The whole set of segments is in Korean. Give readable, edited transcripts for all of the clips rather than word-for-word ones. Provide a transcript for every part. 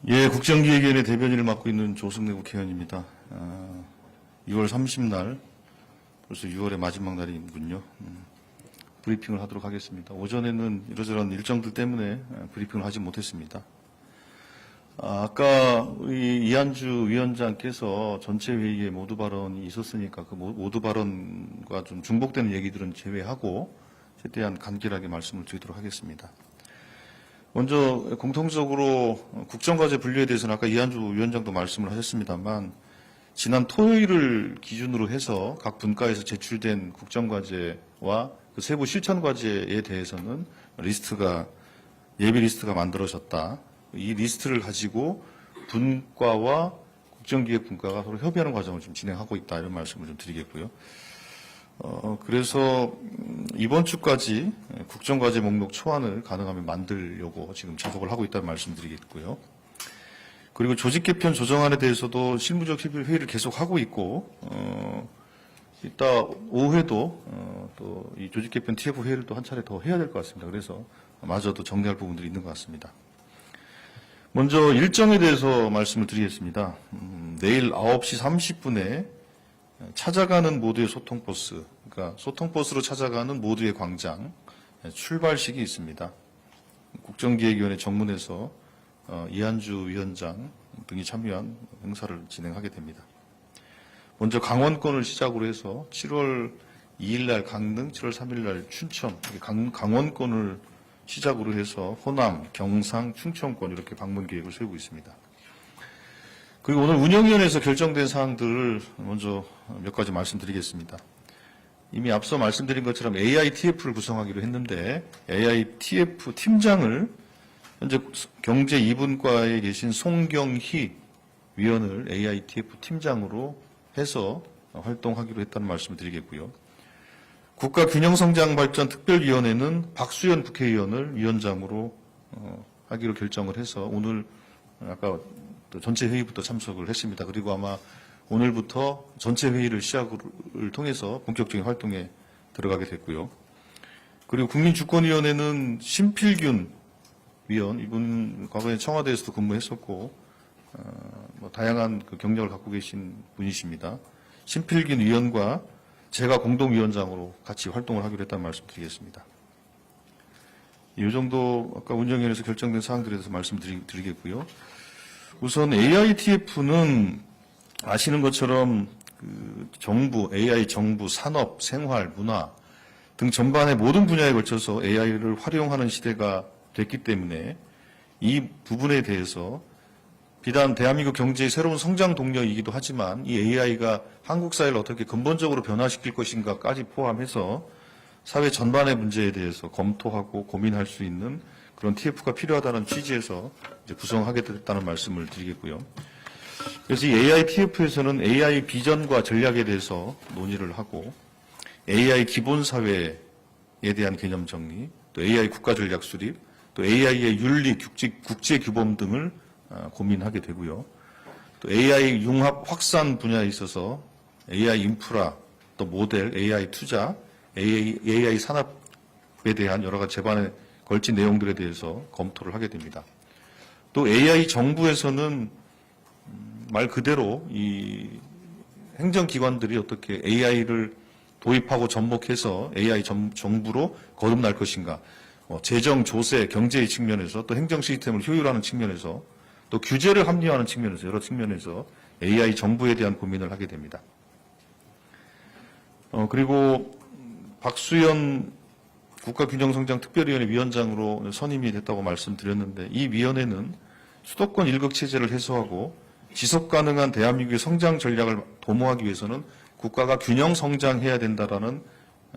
예, 국정기획위원회 대변인을 맡고 있는 조승래 국회의원입니다. 6월 30날, 벌써 6월의 마지막 날이군요. 브리핑을 하도록 하겠습니다. 오전에는 이러저런 일정들 때문에 브리핑을 하지 못했습니다. 아까 우리 이한주 위원장께서 전체 회의에 모두 발언이 있었으니까 그 모두 발언과 좀 중복되는 얘기들은 제외하고 최대한 간결하게 말씀을 드리도록 하겠습니다. 먼저 공통적으로 국정과제 분류에 대해서는 아까 이한주 위원장도 말씀을 하셨습니다만 지난 토요일을 기준으로 해서 각 분과에서 제출된 국정과제와 그 세부 실천과제에 대해서는 예비 리스트가 만들어졌다. 이 리스트를 가지고 분과와 국정기획분과가 서로 협의하는 과정을 좀 진행하고 있다. 이런 말씀을 좀 드리겠고요. 그래서 이번 주까지 국정과제 목록 초안을 가능하면 만들려고 지금 작업을 하고 있다는 말씀드리겠고요. 그리고 조직 개편 조정안에 대해서도 실무적 회의를 계속 하고 있고, 이따 오후에도 또 이 조직 개편 TF 회의를 또 한 차례 더 해야 될 것 같습니다. 그래서 마저도 정리할 부분들이 있는 것 같습니다. 먼저 일정에 대해서 말씀을 드리겠습니다. 내일 9시 30분에 찾아가는 모두의 소통버스, 그러니까 소통버스로 찾아가는 모두의 광장 출발식이 있습니다. 국정기획위원회 정문에서 이한주 위원장 등이 참여한 행사를 진행하게 됩니다. 먼저 강원권을 시작으로 해서 7월 2일 날 강릉, 7월 3일 날 춘천, 강원권을 시작으로 해서 호남, 경상, 충청권 이렇게 방문 계획을 세우고 있습니다. 그리고 오늘 운영위원회에서 결정된 사항들을 먼저 몇 가지 말씀드리겠습니다. 이미 앞서 말씀드린 것처럼 AITF를 구성하기로 했는데 AITF 팀장을 현재 경제 2분과에 계신 송경희 위원을 AITF 팀장으로 해서 활동하기로 했다는 말씀을 드리겠고요. 국가균형성장발전특별위원회는 박수현 국회의원을 위원장으로 하기로 결정을 해서 오늘 아까 또 전체 회의부터 참석을 했습니다. 그리고 아마 오늘부터 전체 회의를 시작을 통해서 본격적인 활동에 들어가게 됐고요. 그리고 국민주권위원회는 심필균 위원, 이분 과거에 청와대에서도 근무했었고 다양한 그 경력을 갖고 계신 분이십니다. 심필균 위원과 제가 공동위원장으로 같이 활동을 하기로 했다는 말씀드리겠습니다. 이 정도 아까 운영위원회에서 결정된 사항들에 대해서 말씀드리겠고요. 우선 AITF는 아시는 것처럼 그 정부, AI 정부, 산업, 생활, 문화 등 전반의 모든 분야에 걸쳐서 AI를 활용하는 시대가 됐기 때문에 이 부분에 대해서 비단 대한민국 경제의 새로운 성장 동력이기도 하지만 이 AI가 한국 사회를 어떻게 근본적으로 변화시킬 것인가까지 포함해서 사회 전반의 문제에 대해서 검토하고 고민할 수 있는 그런 TF가 필요하다는 취지에서 이제 구성하게 됐다는 말씀을 드리겠고요. 그래서 이 AITF에서는 AI 비전과 전략에 대해서 논의를 하고 AI 기본사회에 대한 개념 정리, 또 AI 국가전략 수립, 또 AI의 윤리, 국제규범 등을 고민하게 되고요. 또 AI 융합 확산 분야에 있어서 AI 인프라, 또 모델, AI 투자, AI 산업에 대한 여러 가지 제반에 걸친 내용들에 대해서 검토를 하게 됩니다. 또 AI 정부에서는 말 그대로 이 행정기관들이 어떻게 AI를 도입하고 접목해서 AI 정부로 거듭날 것인가, 재정, 조세, 경제의 측면에서 또 행정 시스템을 효율화하는 측면에서 또 규제를 합리화하는 측면에서 여러 측면에서 AI 정부에 대한 고민을 하게 됩니다. 그리고 박수현 국가균형성장특별위원회 위원장으로 선임이 됐다고 말씀드렸는데 이 위원회는 수도권 일극체제를 해소하고 지속가능한 대한민국의 성장 전략을 도모하기 위해서는 국가가 균형 성장해야 된다라는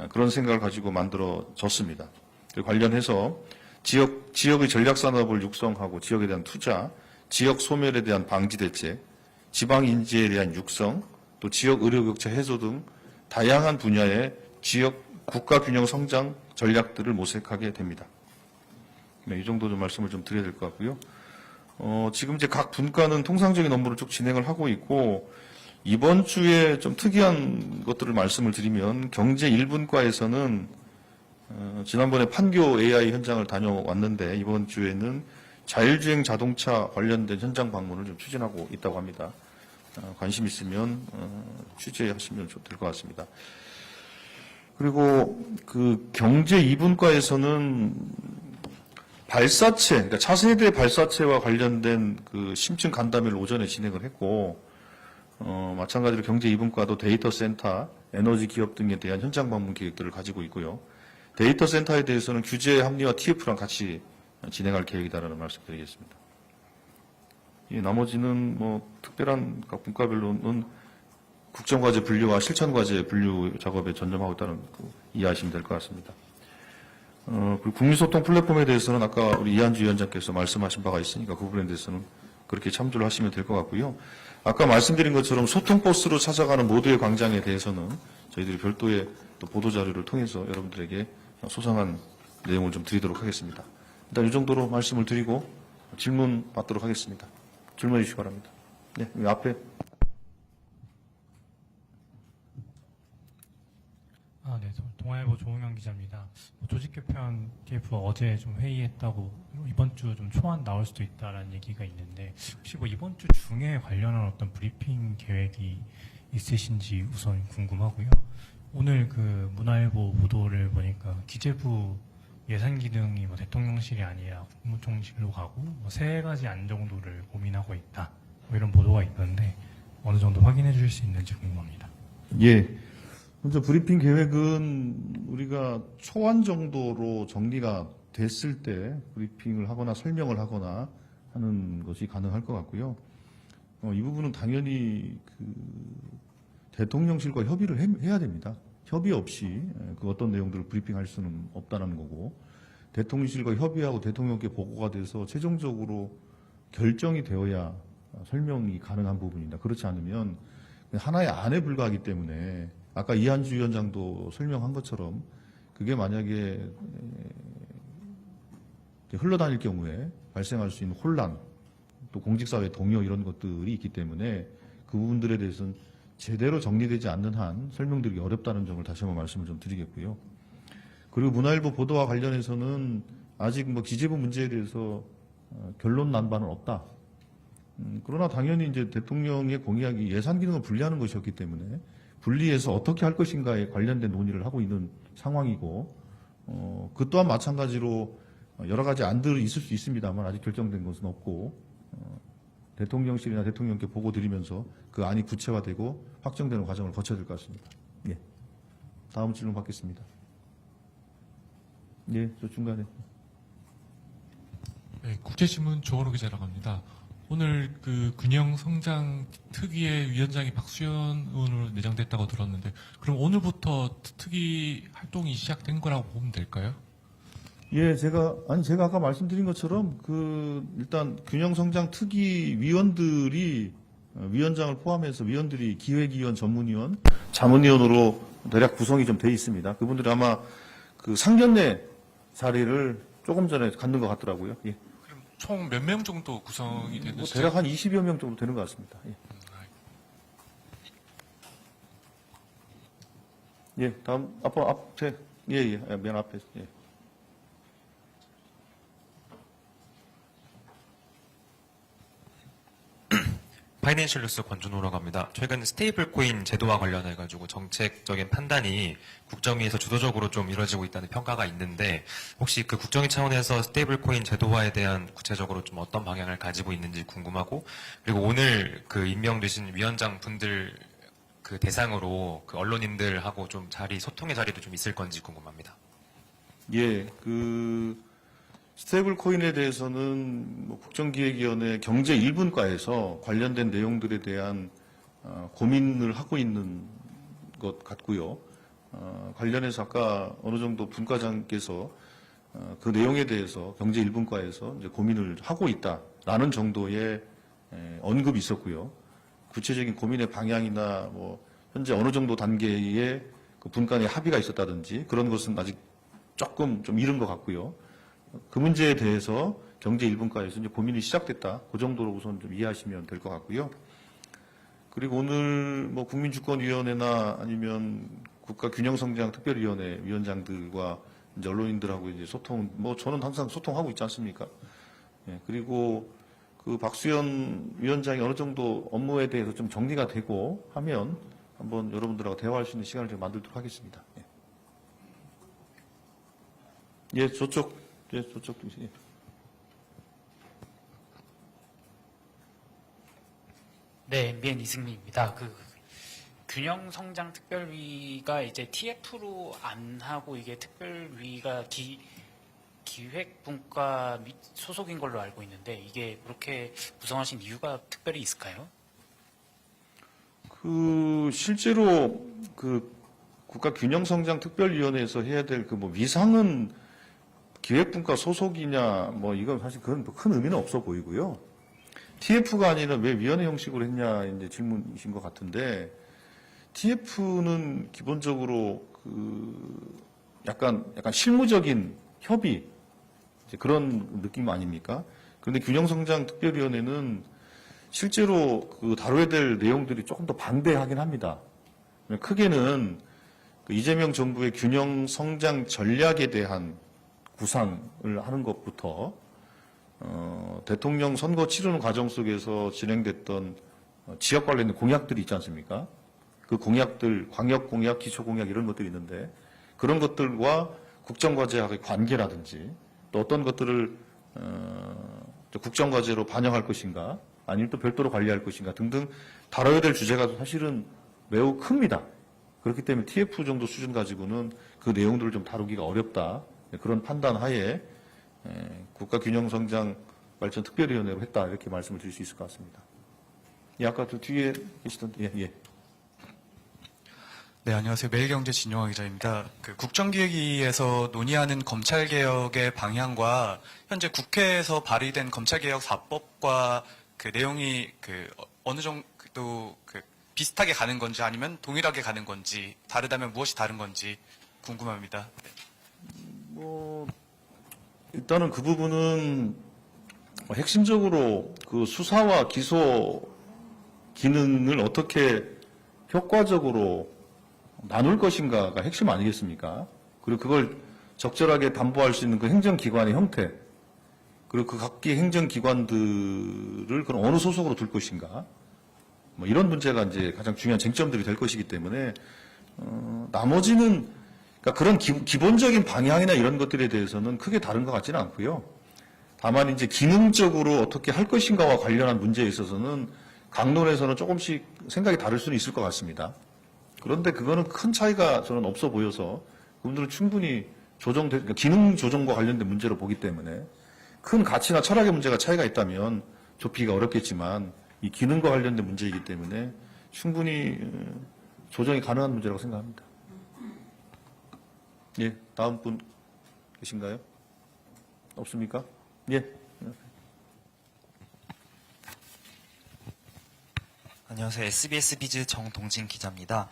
그런 생각을 가지고 만들어졌습니다. 관련해서 지역의 전략산업을 육성하고 지역에 대한 투자, 지역 소멸에 대한 방지 대책, 지방 인재에 대한 육성, 또 지역 의료 격차 해소 등 다양한 분야의 지역 국가 균형 성장 전략들을 모색하게 됩니다. 이 정도 좀 말씀을 좀 드려야 될 것 같고요. 지금 이제 각 분과는 통상적인 업무를 쭉 진행을 하고 있고 이번 주에 좀 특이한 것들을 말씀을 드리면 경제 1분과에서는 지난번에 판교 AI 현장을 다녀왔는데 이번 주에는 자율주행 자동차 관련된 현장 방문을 좀 추진하고 있다고 합니다. 관심 있으면 취재하시면 될 것 같습니다. 그리고 그 경제 2분과에서는 발사체, 그러니까 차세대 발사체와 관련된 그 심층 간담회를 오전에 진행을 했고, 마찬가지로 경제 2분과도 데이터 센터, 에너지 기업 등에 대한 현장 방문 계획들을 가지고 있고요. 데이터 센터에 대해서는 규제 합리화 TF랑 같이 진행할 계획이다라는 말씀드리겠습니다. 나머지는 뭐 특별한 각 분과별로는 국정과제 분류와 실천과제 분류 작업에 전념하고 있다는 이해하시면 될 것 같습니다. 그리고 국민소통 플랫폼에 대해서는 아까 우리 이한주 위원장께서 말씀하신 바가 있으니까 그 부분에 대해서는 그렇게 참조를 하시면 될 것 같고요. 아까 말씀드린 것처럼 소통버스로 찾아가는 모두의 광장에 대해서는 저희들이 별도의 또 보도자료를 통해서 여러분들에게 소상한 내용을 좀 드리도록 하겠습니다. 일단 이 정도로 말씀을 드리고 질문 받도록 하겠습니다. 질문해 주시기 바랍니다. 네, 여기 앞에. 네, 동아일보 조응현 기자입니다. 조직 개편 TF 어제 좀 회의했다고 이번 주 좀 초안 나올 수도 있다라는 얘기가 있는데 혹시 뭐 이번 주 중에 관련한 어떤 브리핑 계획이 있으신지 우선 궁금하고요. 오늘 그 문화일보 보도를 보니까 기재부 예산 기능이 뭐 대통령실이 아니라 국무총실로 가고 뭐 3가지 안 정도를 고민하고 있다. 뭐 이런 보도가 있던데 어느 정도 확인해 주실 수 있는지 궁금합니다. 예. 먼저 브리핑 계획은 우리가 초안 정도로 정리가 됐을 때 브리핑을 하거나 설명을 하거나 하는 것이 가능할 것 같고요. 이 부분은 당연히 그 대통령실과 협의를 해야 됩니다. 협의 없이 그 어떤 내용들을 브리핑할 수는 없다는 거고, 대통령실과 협의하고 대통령께 보고가 돼서 최종적으로 결정이 되어야 설명이 가능한 부분입니다. 그렇지 않으면 하나의 안에 불과하기 때문에 아까 이한주 위원장도 설명한 것처럼 그게 만약에 흘러다닐 경우에 발생할 수 있는 혼란, 또 공직사회 동요 이런 것들이 있기 때문에 그 부분들에 대해서는 제대로 정리되지 않는 한 설명드리기 어렵다는 점을 다시 한번 말씀을 좀 드리겠고요. 그리고 문화일보 보도와 관련해서는 아직 뭐 기재부 문제에 대해서 결론 난 바는 없다. 그러나 당연히 이제 대통령의 공약이 예산 기능을 분리하는 것이었기 때문에 분리해서 어떻게 할 것인가에 관련된 논의를 하고 있는 상황이고, 그 또한 마찬가지로 여러 가지 안들이 있을 수 있습니다만 아직 결정된 것은 없고, 대통령실이나 대통령께 보고 드리면서 그 안이 구체화되고 확정되는 과정을 거쳐야 될 것 같습니다. 예. 다음 질문 받겠습니다. 예, 저 중간에. 네, 국제신문 조원호 기자라고 합니다. 오늘 그 균형 성장 특위의 위원장이 박수현 의원으로 내정됐다고 들었는데, 그럼 오늘부터 특위 활동이 시작된 거라고 보면 될까요? 예, 제가 아까 말씀드린 것처럼 일단 균형 성장 특위 위원들이 위원장을 포함해서 위원들이 기획위원, 전문위원, 자문위원으로 대략 구성이 좀 돼 있습니다. 그분들이 아마 그 상견례 자리를 조금 전에 갖는 것 같더라고요. 예. 그럼 총 몇 명 정도 구성이 되는? 뭐 대략 한 20여 명 정도 되는 것 같습니다. 예. 예, 다음 앞에 맨 앞에. 예. 파이낸셜 뉴스 권준호라고 합니다. 최근 스테이블 코인 제도와 관련해가지고 정책적인 판단이 국정위에서 주도적으로 좀 이루어지고 있다는 평가가 있는데, 혹시 그 국정위 차원에서 스테이블 코인 제도화에 대한 구체적으로 좀 어떤 방향을 가지고 있는지 궁금하고, 그리고 오늘 그 임명되신 위원장 분들 그 대상으로 그 언론인들하고 좀 소통의 자리도 좀 있을 건지 궁금합니다. 예, 스테이블 코인에 대해서는 뭐 국정기획위원회 경제 1분과에서 관련된 내용들에 대한 고민을 하고 있는 것 같고요. 관련해서 아까 어느 정도 분과장께서 그 내용에 대해서 경제 1분과에서 이제 고민을 하고 있다라는 정도의 언급이 있었고요. 구체적인 고민의 방향이나 뭐 현재 어느 정도 단계의 그 분과 내 합의가 있었다든지 그런 것은 아직 조금 좀 이른 것 같고요. 그 문제에 대해서 경제 1분과에서 이제 고민이 시작됐다. 그 정도로 우선 좀 이해하시면 될 것 같고요. 그리고 오늘 뭐 국민주권위원회나 아니면 국가균형성장특별위원회 위원장들과 이제 언론인들하고 이제 소통, 뭐 저는 항상 소통하고 있지 않습니까? 예, 그리고 그 박수현 위원장이 어느 정도 업무에 대해서 좀 정리가 되고 하면 한번 여러분들하고 대화할 수 있는 시간을 좀 만들도록 하겠습니다. 예, 저쪽. 예. 네, MBN 이승민입니다. 균형 성장 특별위가 이제 TF로 안 하고 이게 특별위가 기획분과 소속인 걸로 알고 있는데 이게 그렇게 구성하신 이유가 특별히 있을까요? 실제로 국가균형성장특별위원회에서 해야 될 위상은 기획분과 소속이냐, 이건 사실 그건 큰 의미는 없어 보이고요. TF가 아니라 왜 위원회 형식으로 했냐, 이제 질문이신 것 같은데, TF는 기본적으로 약간 실무적인 협의, 이제 그런 느낌 아닙니까? 그런데 균형성장특별위원회는 실제로 다뤄야 될 내용들이 조금 더 방대하긴 합니다. 크게는 이재명 정부의 균형성장 전략에 대한 구상을 하는 것부터 대통령 선거 치르는 과정 속에서 진행됐던 지역 관련된 공약들이 있지 않습니까? 그 공약들, 광역 공약, 기초 공약 이런 것들이 있는데 그런 것들과 국정과제하고의 관계라든지 또 어떤 것들을 국정과제로 반영할 것인가 아니면 또 별도로 관리할 것인가 등등 다뤄야 될 주제가 사실은 매우 큽니다. 그렇기 때문에 TF 정도 수준 가지고는 그 내용들을 좀 다루기가 어렵다. 그런 판단 하에 국가균형성장발전특별위원회로 했다. 이렇게 말씀을 드릴 수 있을 것 같습니다. 예, 아까 저 뒤에 계시던, 예. 네, 안녕하세요. 매일경제 진영화 기자입니다. 국정기획위에서 논의하는 검찰개혁의 방향과 현재 국회에서 발의된 검찰개혁 4법과 내용이 어느 정도 비슷하게 가는 건지 아니면 동일하게 가는 건지 다르다면 무엇이 다른 건지 궁금합니다. 네. 일단은 그 부분은 핵심적으로 수사와 기소 기능을 어떻게 효과적으로 나눌 것인가가 핵심 아니겠습니까? 그리고 그걸 적절하게 담보할 수 있는 그 행정기관의 형태, 그리고 그 각기 행정기관들을 그럼 어느 소속으로 둘 것인가? 이런 문제가 이제 가장 중요한 쟁점들이 될 것이기 때문에, 나머지는, 그러니까 그런 기본적인 방향이나 이런 것들에 대해서는 크게 다른 것 같지는 않고요. 다만 이제 기능적으로 어떻게 할 것인가와 관련한 문제에 있어서는 강론에서는 조금씩 생각이 다를 수는 있을 것 같습니다. 그런데 그거는 큰 차이가 저는 없어 보여서 그분들은 충분히 그러니까 기능 조정과 관련된 문제로 보기 때문에 큰 가치나 철학의 문제가 차이가 있다면 좁히기가 어렵겠지만 이 기능과 관련된 문제이기 때문에 충분히 조정이 가능한 문제라고 생각합니다. 예, 다음 분 계신가요? 없습니까? 예. 안녕하세요. SBS 비즈 정동진 기자입니다.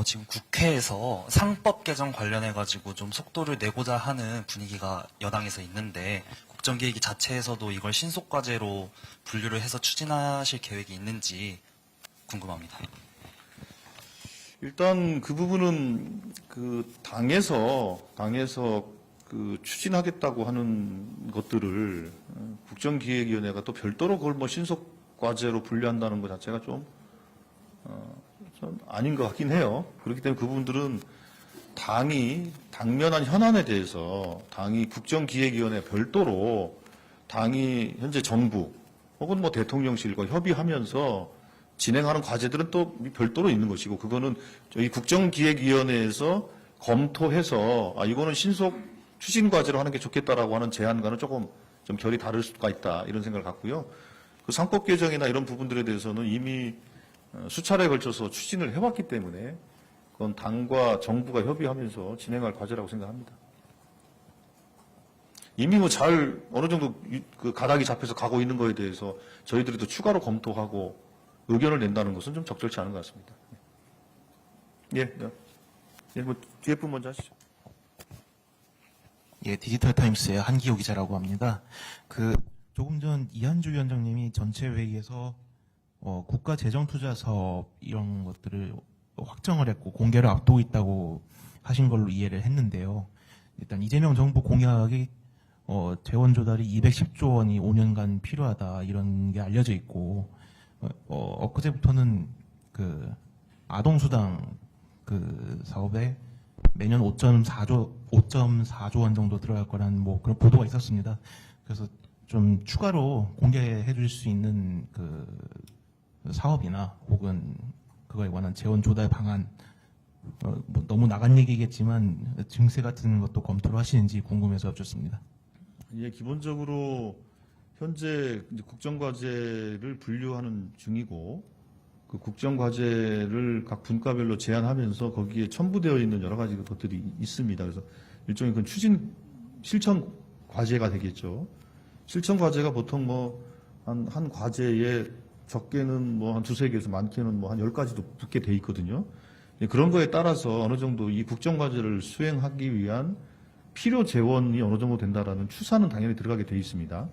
지금 국회에서 상법 개정 관련해가지고 좀 속도를 내고자 하는 분위기가 여당에서 있는데 국정기획위 자체에서도 이걸 신속과제로 분류를 해서 추진하실 계획이 있는지 궁금합니다. 일단 그 부분은 당에서 추진하겠다고 하는 것들을 국정기획위원회가 또 별도로 그걸 신속과제로 분류한다는 것 자체가 좀 아닌 것 같긴 해요. 그렇기 때문에 그분들은 당이 당면한 현안에 대해서 당이 국정기획위원회 별도로 당이 현재 정부 혹은 대통령실과 협의하면서 진행하는 과제들은 또 별도로 있는 것이고 그거는 저희 국정기획위원회에서 검토해서 이거는 신속 추진 과제로 하는 게 좋겠다라고 하는 제안과는 조금 좀 결이 다를 수가 있다 이런 생각을 갖고요. 그 상법 개정이나 이런 부분들에 대해서는 이미 수차례에 걸쳐서 추진을 해왔기 때문에 그건 당과 정부가 협의하면서 진행할 과제라고 생각합니다. 이미 어느 정도 가닥이 잡혀서 가고 있는 거에 대해서 저희들이 또 추가로 검토하고 의견을 낸다는 것은 좀 적절치 않은 것 같습니다. 뒤에 분 먼저 하시죠. 예, 디지털타임스의 한기호 기자라고 합니다. 조금 전 이한주 위원장님이 전체 회의에서 국가재정투자 사업 이런 것들을 확정을 했고 공개를 앞두고 있다고 하신 걸로 이해를 했는데요. 일단 이재명 정부 공약이 재원 조달이 210조 원이 5년간 필요하다 이런 게 알려져 있고 엊그제부터는 그 아동수당 그 사업에 매년 5.4조 원 정도 들어갈 거라는 뭐 그런 보도가 있었습니다. 그래서 좀 추가로 공개해 줄 수 있는 그 사업이나 혹은 그거에 관한 재원 조달 방안 뭐 너무 나간 얘기겠지만 증세 같은 것도 검토를 하시는지 궁금해서 여쭙습니다. 예, 기본적으로 현재 이제 국정과제를 분류하는 중이고 그 국정과제를 각 분과별로 제안하면서 거기에 첨부되어 있는 여러 가지 것들이 있습니다. 그래서 일종의 그 실천 과제가 되겠죠. 실천 과제가 보통 뭐 한 과제에 적게는 뭐 한 두세 개에서 많게는 뭐 한 10가지도 붙게 돼 있거든요. 그런 거에 따라서 어느 정도 이 국정과제를 수행하기 위한 필요 재원이 어느 정도 된다라는 추산은 당연히 들어가게 돼 있습니다.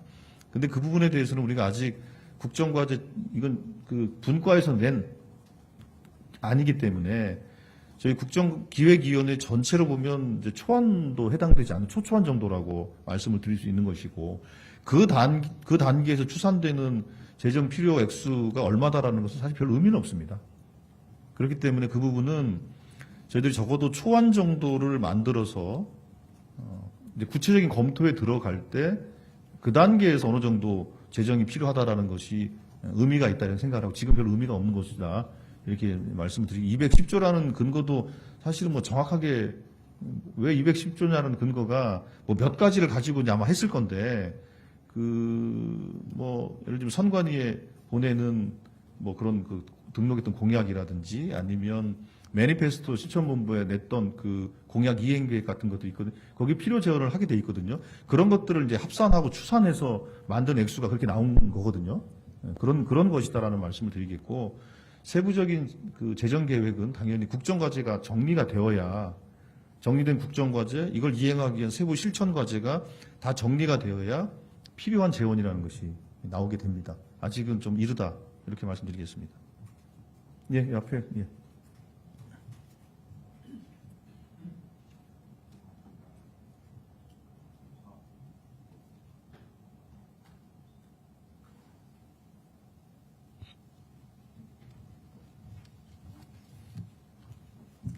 근데 그 부분에 대해서는 우리가 아직 국정과제 이건 그 분과에서 낸 아니기 때문에 저희 국정기획위원회 전체로 보면 이제 초안도 해당되지 않는 초초안 정도라고 말씀을 드릴 수 있는 것이고 그 단계에서 추산되는 재정 필요 액수가 얼마다라는 것은 사실 별 의미는 없습니다. 그렇기 때문에 그 부분은 저희들이 적어도 초안 정도를 만들어서 이제 구체적인 검토에 들어갈 때 그 단계에서 어느 정도 재정이 필요하다라는 것이 의미가 있다는 생각을 하고 지금 별 의미가 없는 것이다 이렇게 말씀을 드리고 210조라는 근거도 사실은 뭐 정확하게 왜 210조냐는 근거가 뭐 몇 가지를 가지고 이제 아마 했을 건데 그 뭐 예를 들면 선관위에 보내는 뭐 그런 그 등록했던 공약이라든지 아니면 매니페스토 실천본부에 냈던 그 공약 이행계획 같은 것도 있거든요. 거기 필요 재원을 하게 돼 있거든요. 그런 것들을 이제 합산하고 추산해서 만든 액수가 그렇게 나온 거거든요. 그런 것이다라는 말씀을 드리겠고 세부적인 그 재정 계획은 당연히 국정과제가 정리가 되어야 정리된 국정과제 이걸 이행하기 위한 세부 실천 과제가 다 정리가 되어야 필요한 재원이라는 것이 나오게 됩니다. 아직은 좀 이르다 이렇게 말씀드리겠습니다. 예, 앞에 예.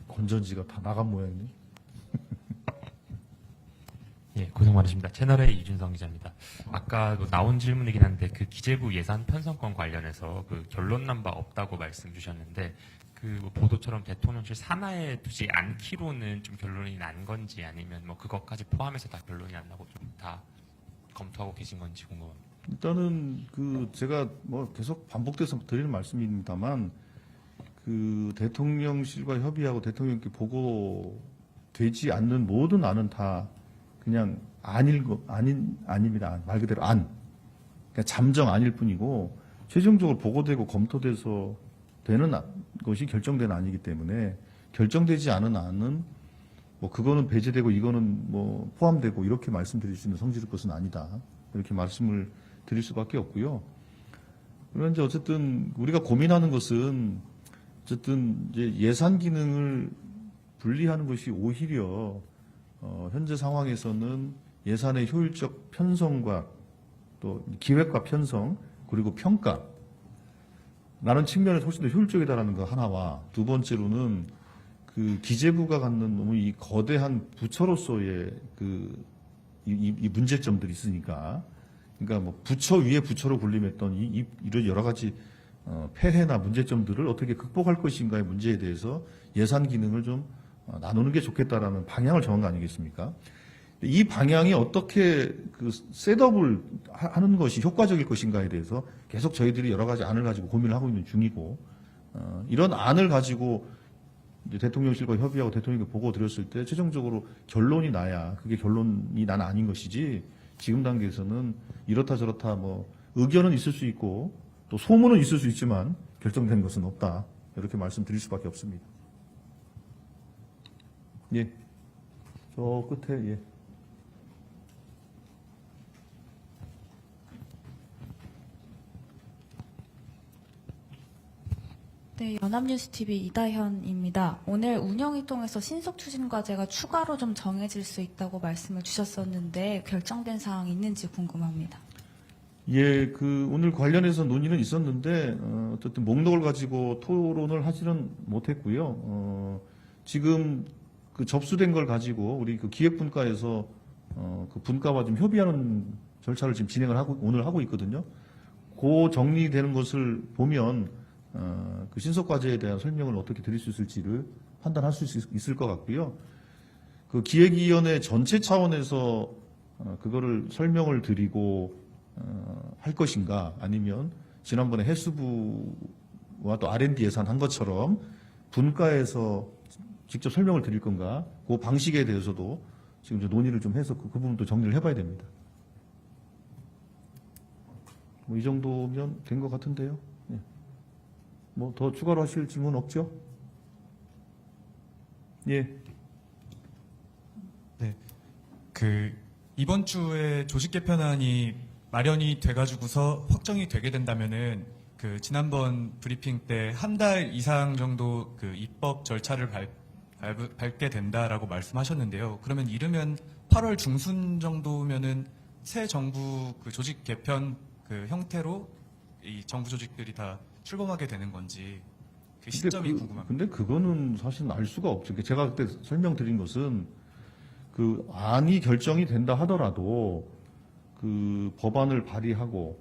건전지가 다 나간 모양이네. 예, 고생 많으십니다. 채널의 이준성 기자입니다. 아까 나온 질문이긴 한데 그 기재부 예산 편성권 관련해서 그 결론난 바 없다고 말씀 주셨는데 그 보도처럼 대통령실 산하에 두지 않기로는 좀 결론이 난 건지 아니면 뭐 그것까지 포함해서 다 결론이 안 나고 좀 다 검토하고 계신 건지 궁금합니다. 일단은 그 제가 뭐 계속 반복돼서 드리는 말씀입니다만 그 대통령실과 협의하고 대통령께 보고되지 않는 모든 안은 다 그냥 아닙니다. 말 그대로 그러니까 잠정 아닐 뿐이고 최종적으로 보고되고 검토돼서 되는 것이 결정된 안이기 때문에 결정되지 않은 안은 뭐 그거는 배제되고 이거는 뭐 포함되고 이렇게 말씀드릴 수 있는 성질의 것은 아니다. 이렇게 말씀을 드릴 수밖에 없고요. 그런데 어쨌든 우리가 고민하는 것은 어쨌든 이제 예산 기능을 분리하는 것이 오히려 현재 상황에서는 예산의 효율적 편성과 또 기획과 편성 그리고 평가 라는 측면에서 훨씬 더 효율적이다라는 거 하나와 두 번째로는 그 기재부가 갖는 너무 이 거대한 부처로서의 이 문제점들이 있으니까 그러니까 뭐 부처 위에 부처로 군림했던 이런 여러 가지 폐해나 문제점들을 어떻게 극복할 것인가의 문제에 대해서 예산 기능을 좀 나누는 게 좋겠다라는 방향을 정한 거 아니겠습니까? 이 방향이 어떻게 그 셋업을 하는 것이 효과적일 것인가에 대해서 계속 저희들이 여러 가지 안을 가지고 고민을 하고 있는 중이고 이런 안을 가지고 이제 대통령실과 협의하고 대통령께 보고 드렸을 때 최종적으로 결론이 나야 그게 결론이 난 아닌 것이지 지금 단계에서는 이렇다 저렇다 뭐 의견은 있을 수 있고 또 소문은 있을 수 있지만 결정된 것은 없다 이렇게 말씀드릴 수밖에 없습니다. 예, 저 끝에 예. 네, 연합뉴스TV 이다현입니다. 오늘 운영위 통해서 신속 추진 과제가 추가로 좀 정해질 수 있다고 말씀을 주셨었는데 결정된 사항 있는지 궁금합니다. 예, 오늘 관련해서 논의는 있었는데 어쨌든 목록을 가지고 토론을 하지는 못했고요. 지금 그 접수된 걸 가지고 우리 그 기획분과에서 그 분과와 좀 협의하는 절차를 지금 진행을 오늘 하고 있거든요. 그 정리되는 것을 보면 그 신속 과제에 대한 설명을 어떻게 드릴 수 있을지를 판단할 수 있을 것 같고요. 그 기획위원회 전체 차원에서 그거를 설명을 드리고 할 것인가, 아니면 지난번에 해수부와 또 R&D 예산 한 것처럼 분과에서 직접 설명을 드릴 건가, 그 방식에 대해서도 지금 이제 논의를 좀 해서 그 부분도 정리를 해봐야 됩니다. 뭐 이 정도면 된 것 같은데요. 뭐 더 추가로 하실 질문 없죠? 예. 네. 이번 주에 조직 개편안이 마련이 돼가지고서 확정이 되게 된다면은 지난번 브리핑 때 한 달 이상 정도 입법 절차를 밟게 된다라고 말씀하셨는데요. 그러면 이르면 8월 중순 정도면은 새 정부 조직 개편 형태로 이 정부 조직들이 다 출범하게 되는 건지 그 시점이 궁금합니다. 근데 그거는 사실 알 수가 없죠. 제가 그때 설명드린 것은 그 안이 결정이 된다 하더라도 그 법안을 발의하고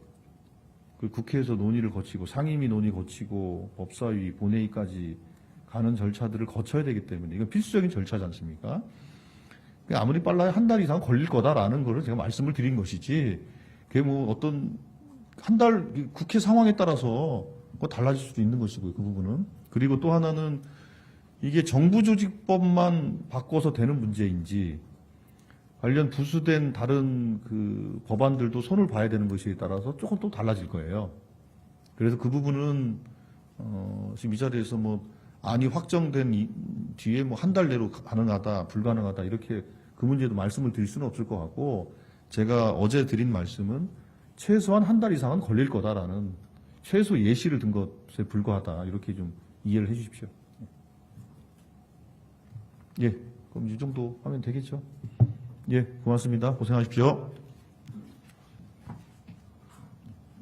그 국회에서 논의를 거치고 상임위 논의 거치고 법사위 본회의까지 가는 절차들을 거쳐야 되기 때문에 이건 필수적인 절차지 않습니까? 아무리 빨라야 한 달 이상 걸릴 거다라는 거를 제가 말씀을 드린 것이지, 그게 뭐 어떤 한 달 국회 상황에 따라서 뭐 달라질 수도 있는 것이고요, 그 부분은. 그리고 또 하나는 이게 정부조직법만 바꿔서 되는 문제인지 관련 부수된 다른 그 법안들도 손을 봐야 되는 것에 따라서 조금 또 달라질 거예요. 그래서 그 부분은 지금 이 자리에서 뭐 안이 확정된 뒤에 뭐 한 달 내로 가능하다, 불가능하다 이렇게 그 문제도 말씀을 드릴 수는 없을 것 같고, 제가 어제 드린 말씀은 최소한 한 달 이상은 걸릴 거다라는 최소 예시를 든 것에 불과하다, 이렇게 좀 이해를 해 주십시오. 예, 그럼 이 정도 하면 되겠죠? 예, 고맙습니다. 고생하십시오.